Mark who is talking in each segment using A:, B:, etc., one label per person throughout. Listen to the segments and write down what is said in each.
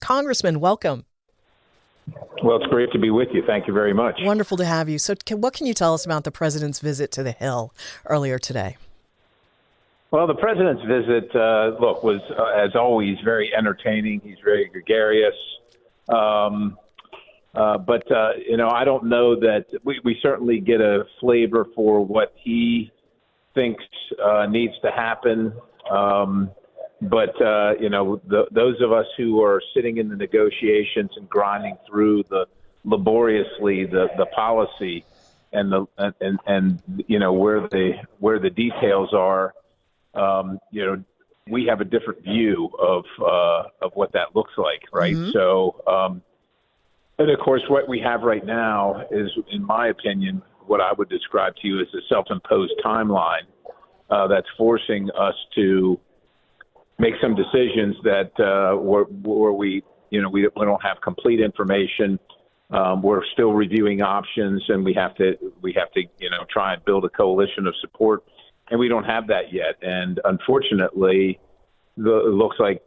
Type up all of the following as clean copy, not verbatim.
A: Congressman, welcome.
B: Well, it's great to be with you. Thank you very much.
A: Wonderful to have you. So what can you tell us about the president's visit to the Hill earlier today?
B: Well, the president's visit, was, as always, very entertaining. He's very gregarious. I don't know that we certainly get a flavor for what he thinks needs to happen. Those of us who are sitting in the negotiations and grinding through laboriously the policy and where the details are, we have a different view of what that looks like, right?
A: Mm-hmm.
B: So, and of course, what we have right now is, in my opinion, what I would describe to you as a self-imposed timeline that's forcing us to make some decisions that where we don't have complete information. We're still reviewing options, and we have to try and build a coalition of support, and we don't have that yet. And unfortunately, it looks like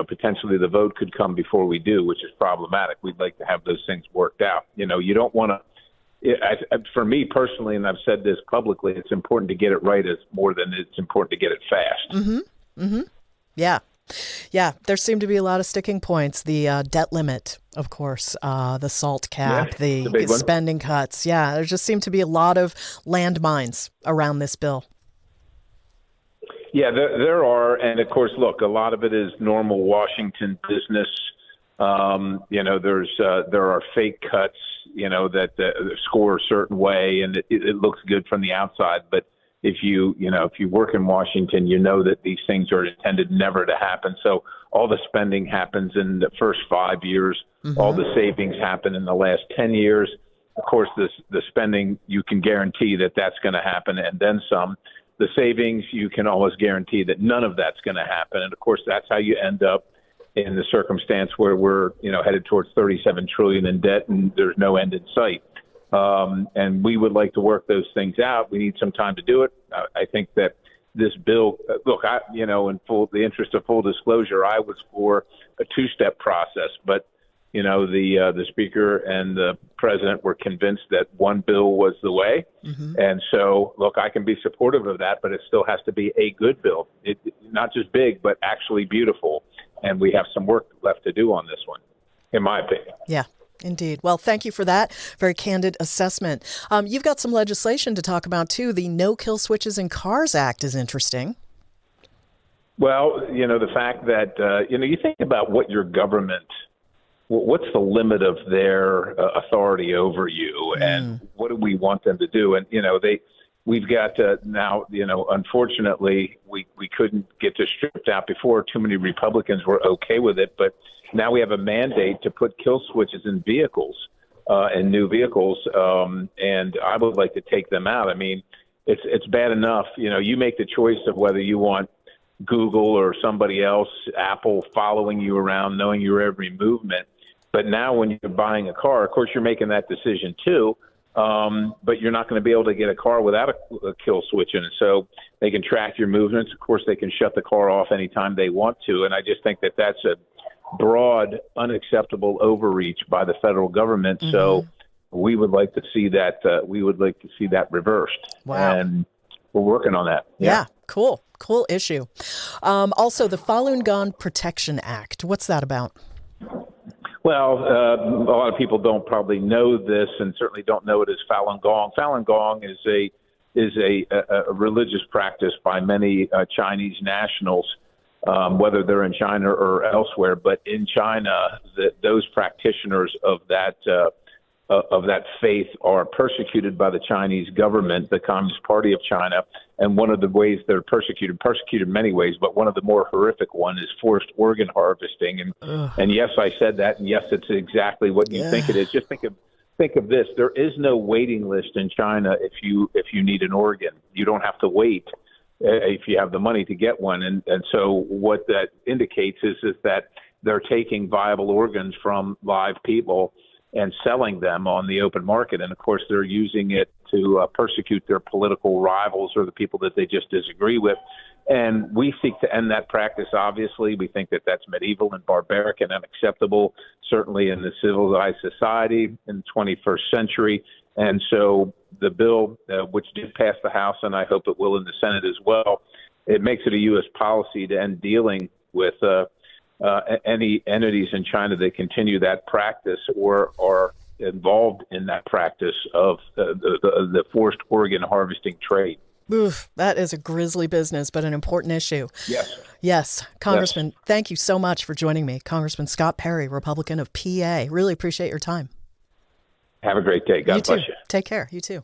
B: potentially the vote could come before we do, which is problematic. We'd like to have those things worked out. You don't want to. For me personally, and I've said this publicly, it's important to get it right more than it's important to get it fast.
A: Mm-hmm. Mm-hmm. Yeah. There seem to be a lot of sticking points. The debt limit, of course, the SALT cap, the spending cuts. Yeah, there just seem to be a lot of landmines around this bill.
B: Yeah, there are. And of course, look, a lot of it is normal Washington business. There are fake cuts, that score a certain way, and it looks good from the outside. But if you work in Washington, that these things are intended never to happen. So all the spending happens in the first 5 years. Mm-hmm. All the savings happen in the last 10 years. Of course, the spending, you can guarantee that that's going to happen, and then some. The savings, you can always guarantee that none of that's going to happen. And of course, that's how you end up in the circumstance where we're headed towards $37 trillion in debt, and there's no end in sight. And we would like to work those things out. We need some time to do it. I think that this bill, in the interest of full disclosure, I was for a two-step process, but the speaker and the president were convinced that one bill was the way. Mm-hmm. And so, I can be supportive of that, but it still has to be a good bill. Not just big, but actually beautiful. And we have some work left to do on this one, in my opinion.
A: Yeah. Indeed. Well, thank you for that very candid assessment. You've got some legislation to talk about, too. The No Kill Switches in Cars Act is interesting.
B: Well, the fact that, you think about what your government, what's the limit of their authority over you, and what do we want them to do? And, we've got now, unfortunately, we couldn't get this stripped out before. Too many Republicans were okay with it, but now we have a mandate to put kill switches in vehicles, in new vehicles, and I would like to take them out. I mean, it's bad enough. You make the choice of whether you want Google or somebody else, Apple, following you around, knowing your every movement. But now when you're buying a car, of course, you're making that decision too. But you're not going to be able to get a car without a kill switch in it. So they can track your movements. Of course, they can shut the car off anytime they want to. And I just think that that's a broad, unacceptable overreach by the federal government. Mm-hmm. So we would like to see that. Reversed.
A: Wow.
B: And we're working on that.
A: Yeah. Cool issue. Also, the Falun Gong Protection Act. What's that about?
B: Well, a lot of people don't probably know this, and certainly don't know it as Falun Gong. Falun Gong is a religious practice by many Chinese nationals, whether they're in China or elsewhere. But in China, those practitioners of that faith are persecuted by the Chinese government, the Communist Party of China. And one of the ways they're persecuted in many ways, but one of the more horrific one is forced organ harvesting. And yes, I said that, and yes, it's exactly what you think it is. Just think of this: there is no waiting list in China if you need an organ. You don't have to wait if you have the money to get one. And so what that indicates is that they're taking viable organs from live people and selling them on the open market. And of course, they're using it to persecute their political rivals or the people that they just disagree with. And we seek to end that practice, obviously. We think that that's medieval and barbaric and unacceptable, certainly in the civilized society in the 21st century. And so the bill, which did pass the House, and I hope it will in the Senate as well, it makes it a U.S. policy to end dealing with any entities in China that continue that practice or are involved in that practice of the forced organ harvesting trade.
A: Oof, that is a grisly business, but an important issue.
B: Yes.
A: Yes. Congressman, Thank you so much for joining me. Congressman Scott Perry, Republican of PA. Really appreciate your time.
B: Have a great day. God bless you.
A: Take care. You too.